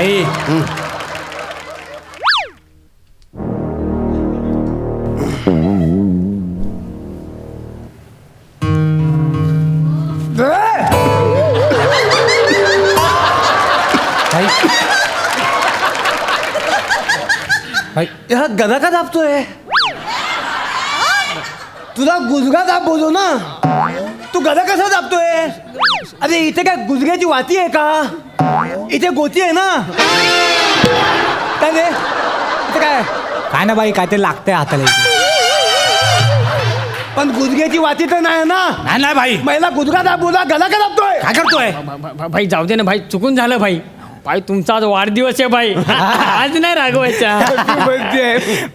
भाई भाई भाई हा गदा का दाबतोय? तुला गुजगा दाब बोलू ना. तू गदा कसा दाबतोय? अरे इथे काय गुजग्याची वाती आहे का? इथे गोती आहे ना. काय रे इथे काय ना भाई काय ते लागतंय हाताला इथे. पण गुजग्याची वाती तर नाही ना. नाही भाई महिला गुजगा दाब बोला गदा का दाबतोय? काय करतोय भाई जाऊ दे ना भाई, चुकून झालं भाई. भाई तुमचा आज वाढदिवस आहे भाई. आज नाही रागवायचा.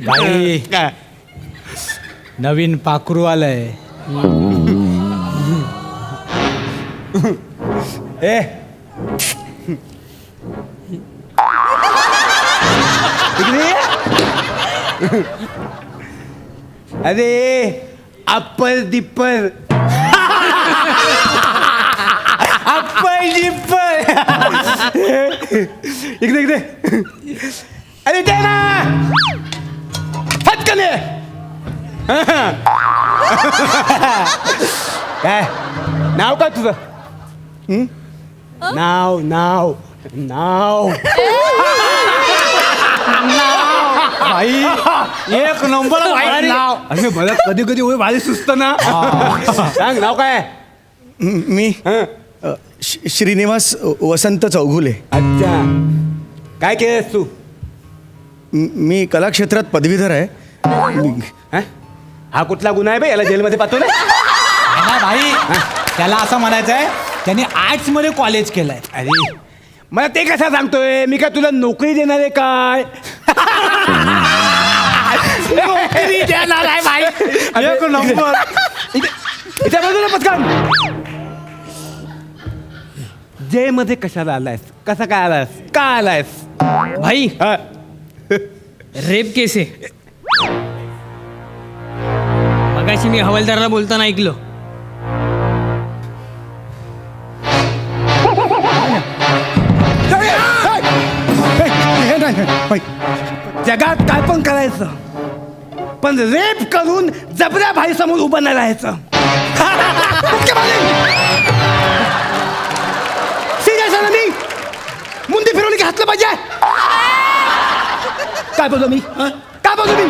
भाई नवीन पाखरू आलंय. ए इकडे ये. अरे अप्पर दिप्पर अप्पर दिप्पर इकडे इकडे. अरे दे ना फटकन ये. काय नाव काय तुझं? नाव नाव नाव भाई एक नंबर भाई नाव. अरे मला कधी कधी होय भारी सुचत ना. सांग नाव काय? मी श्रीनिवास वसंत चौघुले. अच्छा काय केलंस तू? मी कला क्षेत्रात पदवीधर आहे. हा? हा कुठला गुन्हा आहे बे? याला जेलमध्ये पाठवलं? ना भाई त्याला असं म्हणायचं आहे त्यांनी आर्ट्स मध्ये कॉलेज केलंय. अरे मला ते कसं सांगतोय? मी काय तुला नोकरी देणार आहे काय? नोकरी देणार आहे भाई. एक नंबर. इथे बाजूला पटकन. जे मध्ये कशाला आलायस? कसा काय आलायस? का आलायस? भाई हा? रेप केस आहे. मगाशी मी हवालदाराला बोलताना ऐकलो. जगात काय पण करायचं पण रेप करून जबऱ्या भाई समोर उभं नाही राहायचं. सिरियस आहे ना मी? मुंडी फिरवली की हातलं पाहिजे. काय बोलतो मी? काय बोलतो मी?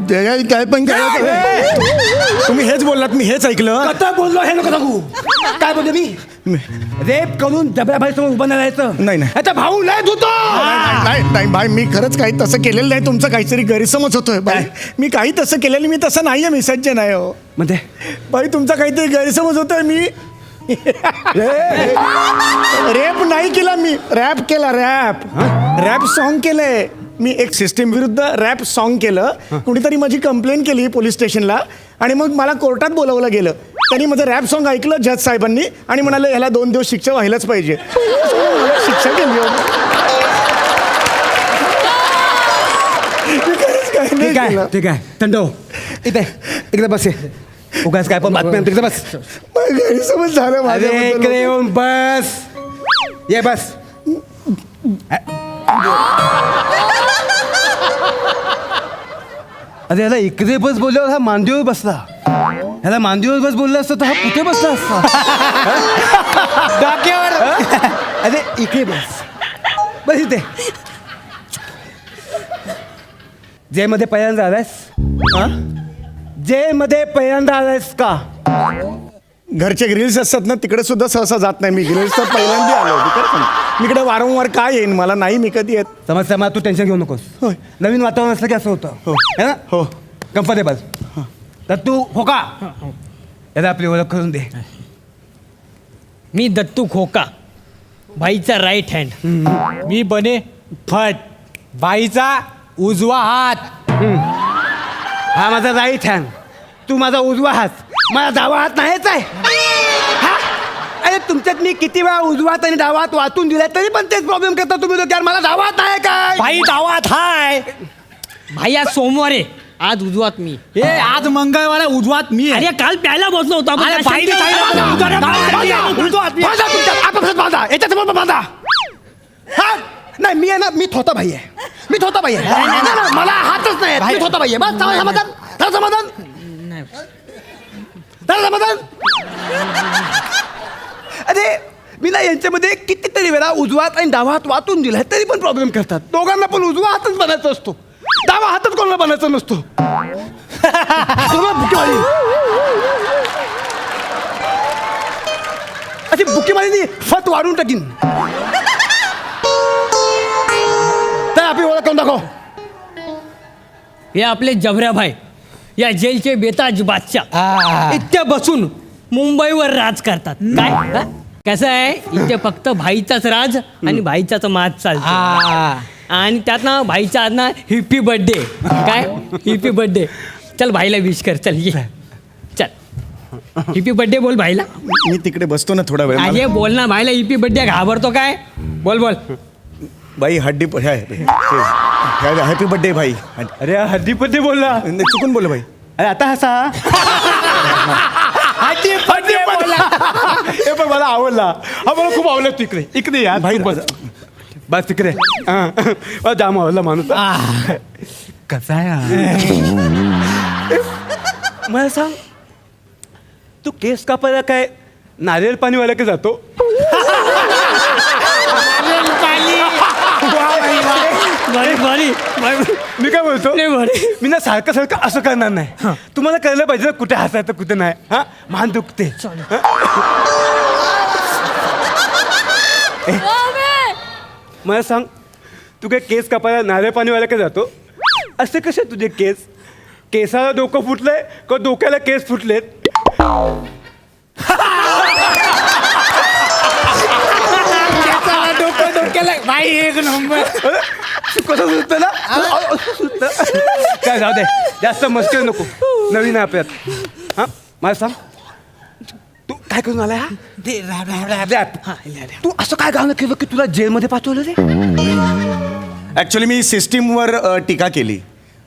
जगात काय पण तुम्ही हेच बोललात, मी हेच ऐकलं. कथा बोललो हे नको सांगू. काय बोलतो मी? रेप करून जबऱ्या भाई समोर उभं नाही राहायचं. नाही, नाही. आता भाऊ लय धुतो. नाही नाही भाई, मी खरंच काही तसं केलेलं नाही. तुमचं काहीतरी गैरसमज होतोय भाई. मी काही तसं केलेलं, मी तसं नाहीये. मी सज्ज नाही हो म्हणजे भाई. तुमचा काहीतरी गैरसमज होतोय. मी रॅप नाही केला, मी रॅप केला. रॅप सॉन्ग केलंय मी. एक सिस्टीम विरुद्ध रॅप सॉन्ग केलं. कुणीतरी माझी कंप्लेंट केली पोलीस स्टेशनला आणि मग मला कोर्टात बोलवलं गेलं. त्यांनी माझं रॅप सॉन्ग ऐकलं जज साहेबांनी आणि म्हणाले ह्याला 2 दिवस शिक्षा व्हायलाच पाहिजे. शिक्षा केली. ठीक आहे ठीक आहे. थंडो इथे इकडे बस. उगाच काय पण बातम्या तिकडे बस. गैरसमज झालं अरे माझ्याबद्दल. इकडे येऊन बस. ये बस. अरे ह्याला इकडे बस बोलल्यावर हा मांडीवर बसला. ह्याला मांडीवर बस बोलला असतं तर हा कुठे बसला असता? डोक्यावर. अरे इकडे बस. बस इथे. जे मध्ये पहिल्यांदा आलायस? जे मध्ये पहिल्यांदा आलायस का? घरचे ग्रिल्स असतात ना, तिकडे सुद्धा सहसा जात नाही मी. ग्रिल्स तर पहिल्यांदा आलो मी इकडे. वारंवार काय येईन मला नाही, मी कधी येत. समस्या मला तू टेन्शन घेऊ नकोस. होय. नवीन वातावरण असलं की असं होतं. हो. है ना? हो. कम्फर्टेबल. तर तू हो का? याला आपली ओळख करून दे. मी दत्तू खोका, भाईचा राईट हँड. मी बने फट, बाईचा उजवा हात. हा माझा राईट हँड, तू माझा उजवा हात. माझा डावा हात नाहीच आहे. हा? अरे तुमच्यात मी किती वेळा उजवा हात आणि डावा हात वाटून दिला तरी पण तेच प्रॉब्लेम करता तुम्ही लोक. यार मला डावा हात आहे काय? बाई डावात हाय. भाई आज सोमवार आहे आज उजवात मी. ए आज मंगळवार आहे, उजवात मी आहे. अरे काल प्यायला बसलो होतो आपण. अरे, काय पाहिजे, सांगितलं? पाहिजे. बांधा तुमच्या आपापसात बांधा, याच्यासमोर पण बांधा. हा नाही मी आहे ना, मी थोता भाई आहे, मी थोता भाई आहे. नाही, नाही, मला हातच नाही आहेत. मी थोता भाई आहे. बस चला, समाधान चला, समाधान चला, समाधान. अरे मी ना यांच्यामध्ये कितीतरी वेळा उजवा हात आणि डावा हात वाटून दिलाय तरी पण प्रॉब्लेम करतात. दोघांना पण उजवा हातच बनायचा असतो, डावा हातच कोणाला बनायचा नसतो. बुकीमारी अशी बुकीमारी फत वाढून टाकीन. तर आपली ओळख करून दाखव. हे आपले जबऱ्या भाई, या जेलचे बेताज बादशाह. इथे बसून मुंबईवर राज करतात. काय हा? कसं आहे, इथे फक्त भाईचाच राज आणि भाईचाच माज चालतो. आणि त्यात ना भाईच्या आज ना हिप्पी बर्थडे. काय हिप्पी बर्थडे. चल भाईला विश कर. चल ये, चल हिप्पी बर्थडे बोल भाईला. मी तिकडे बसतो ना थोडा वेळ. अरे बोल ना भाईला. हिप्पी बर्थडे घाबरतो काय? बोल बोल. बाई हड्डी हॅपी बर्थडे भाई. अरे हड्डी पड्डी बोलला, चुकून बोल भाई. अरे आता हसा. हे पण मला आवडला. हा मला खूप आवडला. तू इकडे इकडे या भाई. बस तिकडे. जाम आवडला माणूस. कसा आहे मला सांग, तू केस कापायला काय नारियल पाणीवाल्या का जातो? बरी बरी. मी काय बोलतो, लय भारी. मी ना सारखं सारखं असं करणार नाही. तुम्हाला कळलं पाहिजे ना कुठे हसायचं कुठे नाही. हा मान दुखते. मला सांग, तू काय केस कापायला नारळ पाणीवाल्या का जातो? असे कसे तुझे केस? केसाला डोकं फुटलंय का डोक्याला केस फुटलेत? भाई एक नंबर. कसं सुचतं ना? सुचतं. काय जाऊ दे, जास्त मस्ती नको. नवीन आहे आपल्यात. हा मला सांग, तू काय करून आलाय? हा रॅप. तू असं काय गाणं केलं की तुला जेलमध्ये पाठवलं रे? ॲक्च्युली मी सिस्टीमवर टीका केली,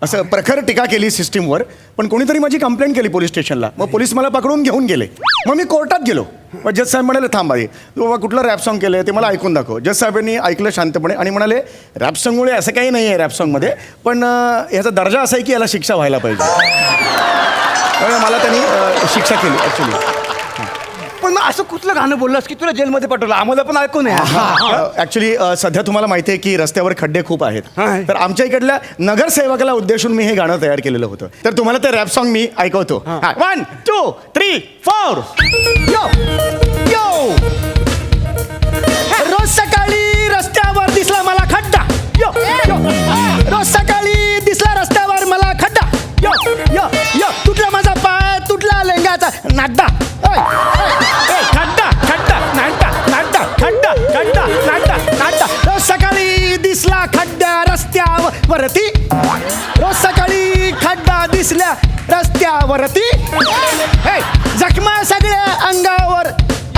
असं प्रखर टीका केली सिस्टीमवर. पण कोणीतरी माझी कंप्लेंट केली पोलीस स्टेशनला. मग पोलीस मला पकडून घेऊन गेले. मग मी कोर्टात गेलो. मग जज साहेब म्हणाले थांब बाई, तू बाबा कुठलं रॅप सॉन्ग केलं ते मला ऐकून दाखव. जज साहेबांनी ऐकलं शांतपणे आणि म्हणाले रॅप सॉन्गमुळे असं काही नाही आहे रॅप सॉन्गमध्ये, पण ह्याचा दर्जा असा आहे की याला शिक्षा व्हायला पाहिजे. त्यामुळे मला त्यांनी शिक्षा केली ॲक्च्युली. पण मग असं कुठलं गाणं बोललास की तुला जेलमध्ये पाठवलं? आम्हाला पण ऐकू नये. ॲक्च्युली सध्या तुम्हाला माहिती आहे की रस्त्यावर खड्डे खूप आहेत. हा. तर आमच्या इकडल्या नगरसेवकाला उद्देशून मी हे गाणं तयार केलेलं होतं. तर तुम्हाला ते रॅप सॉन्ग मी ऐकवतो. 1 2 3 4. यो यो. रोज सकाळी रस्त्यावर दिसला मला खड्डा. यो यो. रोज सकाळी दिसला रस्त्यावर मला खड्डा. यो यो यो. तुटला माझा पाय, तुटला लेंगाचा नाड्डा. खड्डा खड्डा नाड्डा नाड्डा खड्डा खड्डा नाड्डा नाड्डा. रोज सकाळी दिसला खड्डा रस्त्यावरती. रोज सकाळी खड्डा दिसल्या रस्त्यावरती. जखमा सगळ्या अंगावर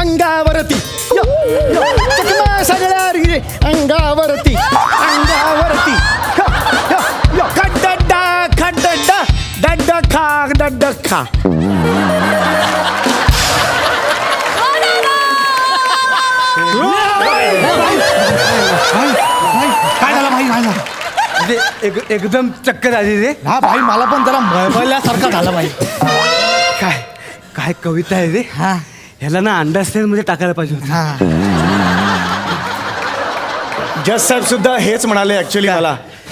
अंगावरती. यो यो. जखमा सगळ्या अंगावरती अंगावरती. यो यो यो. खड्डा खड्डा डड्डा खा डड्डा खा. काय झालं भाई? झालं एकदम चक्कर आली रे. हा भाई, मला पण जरा मळमळल्यासारखं झालं भाई. काय काय कविता आहे रे. हा ह्याला ना अंडरस्टँड मध्ये टाकायला पाहिजे होतं. हा. जज साहेब सुद्धा हेच म्हणाले ॲक्च्युली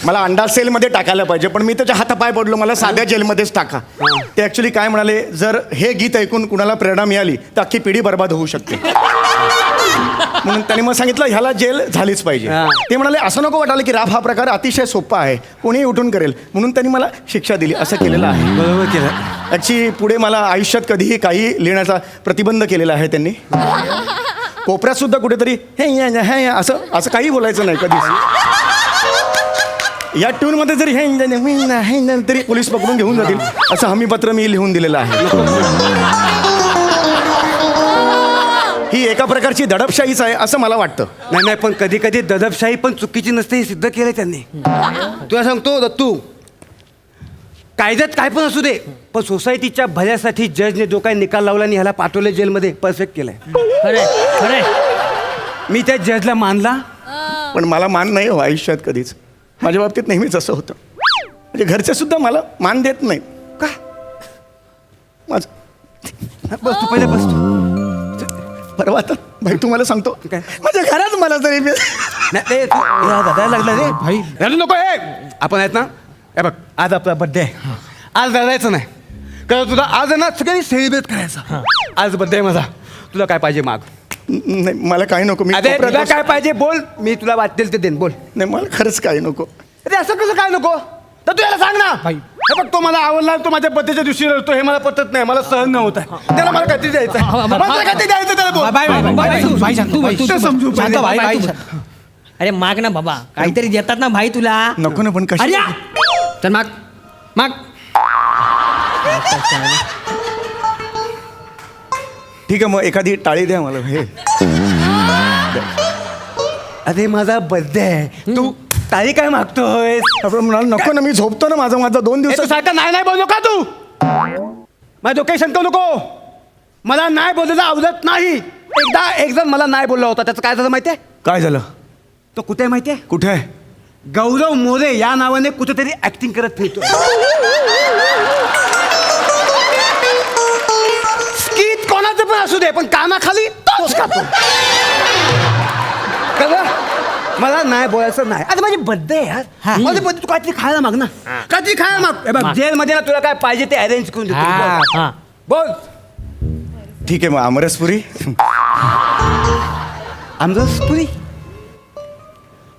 मला अंडा सेलमध्ये टाकायला पाहिजे, पण मी त्याच्या हातापाय पडलो, मला साध्या जेलमध्येच टाका. ते ॲक्च्युली काय म्हणाले, जर हे गीत ऐकून कुणाला प्रेरणा मिळाली तर अख्खी पिढी बर्बाद होऊ शकते. म्हणून त्यांनी मग सांगितलं ह्याला जेल झालीच पाहिजे. ते म्हणाले असं नको वाटायला की रॅप हा प्रकार अतिशय सोपा आहे, कोणीही उठून करेल, म्हणून त्यांनी मला शिक्षा दिली. असं केलेलं आहे. बरोबर केलं. ॲक्च्युली पुढे मला आयुष्यात कधीही काही लिहिण्याचा प्रतिबंध केलेला आहे त्यांनी. कोपऱ्यात सुद्धा कुठेतरी हे असं असं काही बोलायचं नाही कधीच. या ट्यूनमध्ये जरी हे तरी पोलीस पकडून घेऊन जातील असं हमीपत्र मी लिहून दिलेलं आहे. ही एका प्रकारची दडपशाहीच आहे असं मला वाटतं. नाही नाही, पण कधी कधी दडपशाही पण चुकीची नसते हे सिद्ध केलं त्यांनी. तुला सांगतो दत्तू, कायद्यात काय पण असू दे, पण सोसायटीच्या भल्यासाठी जजने जो काही निकाल लावला आणि ह्याला पाठवलं जेलमध्ये, परफेक्ट केलंय. खरे खरे मी त्या जजला मानला. पण मला मान नाही हो आयुष्यात कधीच. माझ्या बाबतीत नेहमीच असं होतं. म्हणजे घरचे सुद्धा मला मान देत नाहीत. का? माझं बस तू पहिले बस तू. परवा तर भाई तुम्हाला सांगतो काय? माझ्या घरात मला तरी नाही ते तू रडायला लागला रे भाई. रडू नको. हे आपण आहेत ना, हे बघ आज आपला बड्डे आहे. आज रडायचं नाही, कारण तुला आज आहे ना सगळ्यांनी सेलिब्रेट करायचं. आज बड्डे आहे माझा. तुला काय पाहिजे माग. नाही मला काही नको. मी अरे कोपऱ्यात तुला बस- काय पाहिजे बोल, मी तुला वाटेल ते देईन. बोल. नाही मला खरंच काही नको. अरे असं कसं काय नको, तर तू याला सांग ना. बाई. हे बघ तो मला आवडला, तो माझ्या बड्डेच्या दिवशी रडतो, हे मला पटत नाही. मला सहन न होत आहे. त्याला मला काहीतरी द्यायचं आहे. मला काहीतरी द्यायचं त्याला. बोल. बाय बाय बाय बाय शांत तू बाई. तू समजू शांत शांत बाई बाई. अरे माग ना बाबा, काहीतरी देतात ना भाई तुला. नको ना पण अरे कशी. या. चल माग माग. ठीक आहे मग एखादी टाळी द्या मला. हे अरे माझा बर्थडे आहे, तू तारीख काय मागतोय. आपण म्हणाल नको ना, मी झोपतो ना. माझा 2 तू दिवस सारखं नाही नाही बोलू का तू. माझ्या डोक्यात शंका नको. मला नाही बोलायला आवडत नाही. एक जण मला नाही बोलला होता, त्याचं काय झालं माहितीये. काय झालं. तो कुठे आहे माहितीये. कुठे आहे. गौरव मोरे या नावाने कुठेतरी ऍक्टिंग करत फिरतो. स्किट कोणाचं पण असू दे, पण कानाखाली तोच खातो. कळलं? मला नाही बोलायचं नाही. आता माझी बर्थडे यार. माझे बर्थडे तू काहीतरी खायला माग ना. काहीतरी खायला माग. हे बघ जेलमध्ये ना तुला काय पाहिजे ते अरेंज करून देतो. हा. बोल. हा बोल. ठीक आहे मग आमरसपुरी. आमरसपुरी.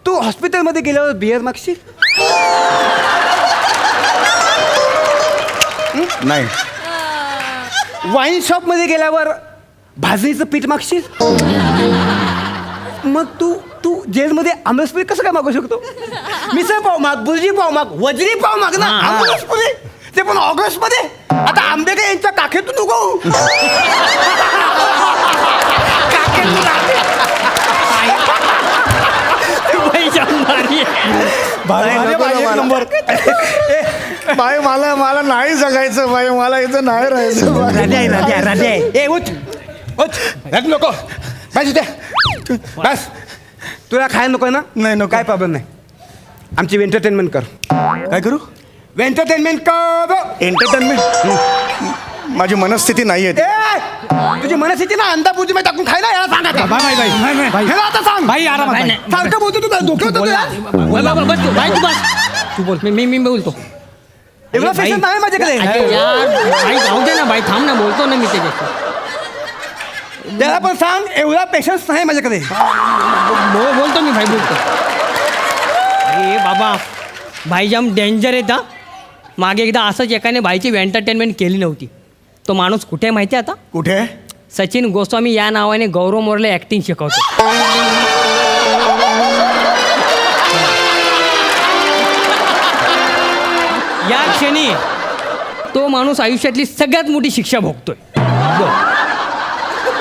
तू हॉस्पिटलमध्ये गेल्यावर बिअर मागशील. नाही वाईन शॉपमध्ये गेल्यावर भाजणीचं पीठ मागशील. मग तू तू जेलमध्ये आमरसपुरी कसं काय मागू शकतो. मिसळ पाव माग, बुर्जी पाव माग, वजरी पाव माग ना. आमरसपुरी ते पण ऑगस्ट मध्ये. आता आंबेडकर यांच्या काखेतून उगवू. भाई जाम भारी आहे. बाई मला नाही जगायचं. बाई मला इथं नाही राहायचं. ए उठ उठ. रडू नको. बस इथे. बस. तुला खायला नको ना. नाही, नको. काय प्रॉब्लेम नाही. आमची एंटरटेनमेंट कर. काय करू. एंटरटेनमेंट कर. एंटरटेनमेंट. माझी मनस्थिती नाही आहे. ए, तुझी मनस्थिती ना अंदापूजी मध्ये टाकून खायला याला सांगा. Bye bye bye bye. ह्याला आता सांग. बाई आरामात नाही, बाई. नाही. सारखं बोलतो तू डोक्यात होतं तुझ्या? बस तू भाई, तू बस. तू बोल. मी बोलतो. एवढा अरे भाई. पेशंट नाही माझ्याकडे. अरे यार भाई जाऊ दे ना भाई, थांब ना, बोलतो ना मी त्याच्याशी. त्याला पण सांग एवढा पेशन्स नाही माझ्याकडे. बोलतो मी भाई, बोलतो. अरे बाबा भाई जाम डेंजर आहे हा. मागे एकदा असंच एकाने भाईची एंटरटेनमेंट केली नव्हती. तो माणूस कुठे आहे माहिती आहे आता. कुठे. सचिन गोस्वामी या नावाने गौरव मोरले ऍक्टिंग शिकवतो. या क्षणी तो माणूस आयुष्यातली सगळ्यात मोठी शिक्षा भोगतोय. बोल.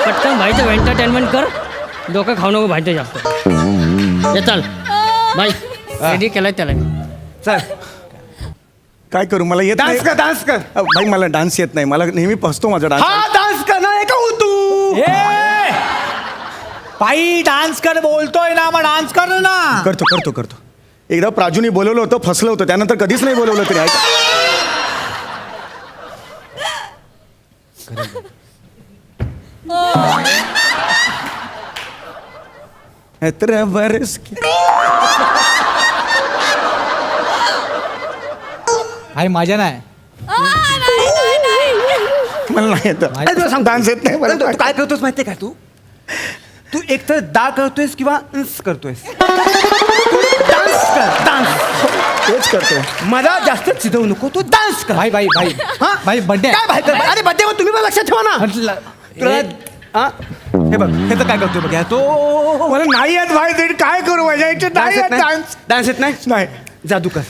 पटकन भाईचं एंटरटेनमेंट कर. डोकं खाऊ नको भाईचं जास्त. ये चल भाई, रेडी केलाय त्याला मी. चल काय करू मला येत नाही. डान्स कर डान्स कर. भाई मला डान्स येत नाही. मला नेहमी फसतो माझा डान्स. हा डान्स कर ना. एका तू ए बाई डान्स कर बोलतोय ना, मग डान्स कर ना. करतो. एकदा प्राजूनी बोलवलं होतं, फसलं होतं. त्यानंतर कधीच नाही बोलवलं तरी. ऐका बरस भाई माझ्या नाही. मला नाही येत. अरे तुला सांग डान्स येत नाही मला. तू काय करतोस माहितीये का. तू एकतर दा करतोयस किंवा इंस करतोयस. डान्स कर डान्स. तेच करतो. मला जास्त चिडवू नको. तू डान्स कर. भाई भाई भाई हा? भाई बर्थडे काय भाई कर. अरे बड्डे तुम्ही पण लक्षात ठेवा ना. तुला हा? हे बघ हे तर काय करतोय बघ. तो मला नाही येत भाई. ते काय करू माझ्या इथे नाही येत डान्स. डान्स येत नाही. नाही. जादू कर.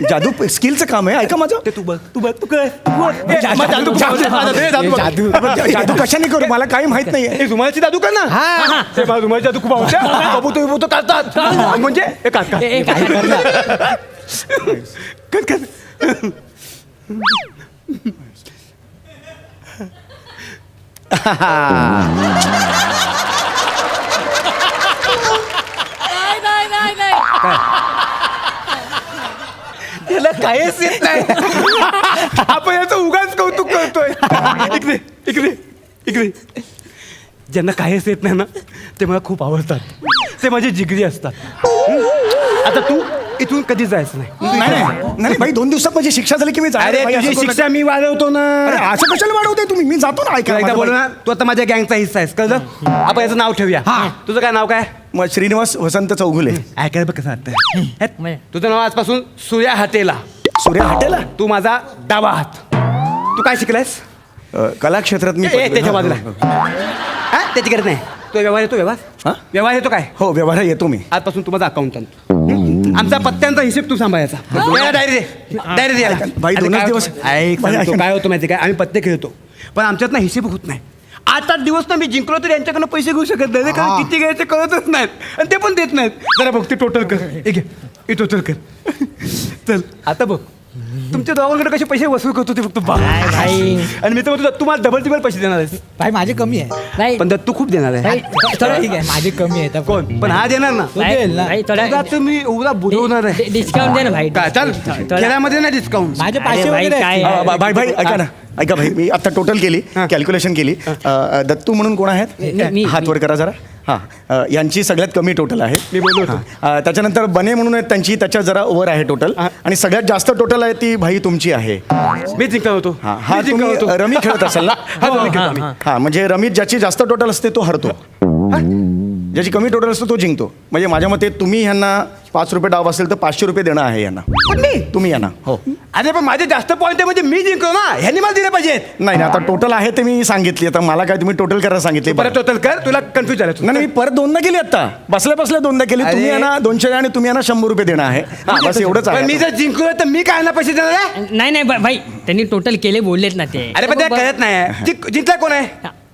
जादू स्किलचं काम आहे. ऐका माझं. ते तू बघ तू कर. जादू कशाने करू मला काही माहित नाहीये. रुमालाची जादू कर ना. हा. ते मला रुमालाची जादू खूप आवडते. बाबू तो करतात. म्हणजे हे काढ ए, काय करणार? कर नाही नाही नाही याला काहीच येत नाही. आपण याचं उगाच कौतुक करतोय. इकडे इकडे इकडे. ज्यांना काहीच येत नाही ना ते मला खूप आवडतात. ते माझे जिगरी असतात. आता तू इथून कधी जायचं नाही. नाही भाई 2 दिवसात माझी शिक्षा झाली की मी जाणार अरे भाई, तुझी असं करू शिक्षा मी वाढवतो ना. नका. अरे, असं कशाला वाढवते तुम्ही? मी जातो ना एकदा ऐका बोल ना, तू आता माझ्या गँगचा हिस्सा आहेस कळलं. आपण याचं नाव ठेवूया. तुझं काय नाव काय? मग श्रीनिवास वसंत चौगुले. ऐकायला बघ कसं वाटतं. तुझं नाव आजपासून सूर्या हाटेला. सूर्य हॉटेला तू माझा डावा हात. तू काय शिकलायस? कला क्षेत्रात मी त्याच्या बाजूला हा त्याची गरज नाही. तो व्यवहार येतो हा? व्यवहार येतो काय? हो व्यवहार येतो मी. आजपासून तू माझा अकाउंटंट. आमचा पत्त्यांचा हिशेब तू सांभाळायचा. डायरी दे डायरी द्यायला. भाई, 2च दिवस. ऐक भाई, सांगतो, ऐक. काय होतं माहिती काय, आम्ही पत्ते खेळतो पण आमच्यात ना हिशेब होत नाही. 8 दिवस ना मी जिंकलो तर यांच्याकडनं पैसे घेऊ शकत नाही. कारण किती घ्यायचे कळतच नाहीत आणि ते पण देत नाहीत. जरा बघ ते टोटल कर. हे टोटल कर. चल आता बघ तुमच्या दोघांकडे कसे पैसे वसूल करतो ते फक्त बघ. भाई. आणि मी तर म्हणतो तुम्हाला डबल पैसे देणार आहेस. भाई माझे कमी आहे. नाही पण तू खूप देणार आहे. थोडं ठीक आहे माझे कमी आहे. कोण पण हा देणार ना. तो देईल ना. भाई थोडा तुझा तुम्ही एवढा बुडवणार आहे. डिस्काउंट दे ना भाई. काय चल थोडा- खेळामध्ये ना डिस्काउंट. माझे अरे 500 भाई, वगैरे काय आहेत. आहे? भाई भाई ऐका ना ऐका भाई मी आता टोटल केली कॅल्क्युलेशन केली. दत्तू म्हणून कोण आहेत मी- हात वर करा जरा. हां यांची सगळ्यात कमी टोटल आहे. मी बोललो होतो. हां, त्याच्यानंतर बने म्हणून आहेत त्यांची त्याच्या जरा ओव्हर आहे टोटल. आणि सगळ्यात जास्त टोटल आहे ती भाई तुमची आहे. मी जिंकणार होतो. हा हा मी जिंकणार तुम्ही होतो. रमी खेळत असाल ना. हा, रमी खेळतो आम्ही. हा म्हणजे रमी ज्याची जास्त टोटल असते तो हरतो. ज्याची कमी टोटल असतो तो जिंकतो. म्हणजे माझ्या मते तुम्ही ह्यांना 5 रुपये डाव असेल तर 500 रुपये देणं आहे यांना. पण मी तुम्ही यांना हो. अरे पण माझे जास्त पॉईंट आहे म्हणजे मी जिंकलो ना. ह्यांनी मला दिले पाहिजेत. नाही नाही, आता टोटल आहे ते मी सांगितली. आता मला काय तुम्ही टोटल करायला सांगितले. परत टोटल कर. तुला कन्फ्युज झालं. नाही नाही, मी परत 2दा केली आता. बसल्या बसल्या 2दा केली. अरे. तुम्ही यांना 200 आणि तुम्ही यांना 100 रुपये देणं आहे. हा बस एवढंच पण मी आहे. जर जिंकलो तर मी काय ना पैसे देणार आहे. नाही नाही भाई त्यांनी टोटल केले बोललेत ना ते. अरे पण ते कळत नाही. जिंकला कोण आहे?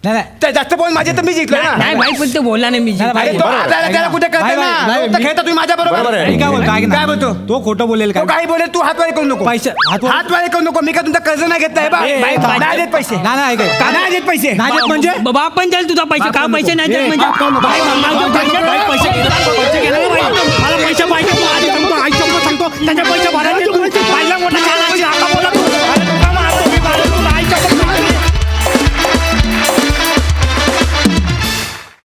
नाही नाही त्या जास्त पॉईंट माझे तर मी जिंकलो ना. नाही भाई पण ते बोलला नाही मी नाही, अरे तो बरोबर. त्याला कुठे कळतं भाई, ना. भाई, तो खेळता तुम्ही माझ्या बरोबर बरोबर. आहे. मी काय बोल काय काय बोलतो? तो खोटं बोलेल तो काय काही बोले तू हातवारे करू नको. पैसे हातवारे- हातवारे करू नको. मी काय तुमचा कर्ज नाही घेतलाय बा. ए, बाई, बाई, नाही देत पैसे. नाही नाही ऐक. का नाही देत पैसे? नाही देत म्हणजे बाप पण द्याल तुझा पैसे का पैसे नाही देत म्हणजे भाई, भाई, पैसे घेणार नाही भाई. मला पैसे पाहिजे. तू आधी सांगतो आई सांगतो त्याच्या पैसे भरायचे. तू पहिला मोठा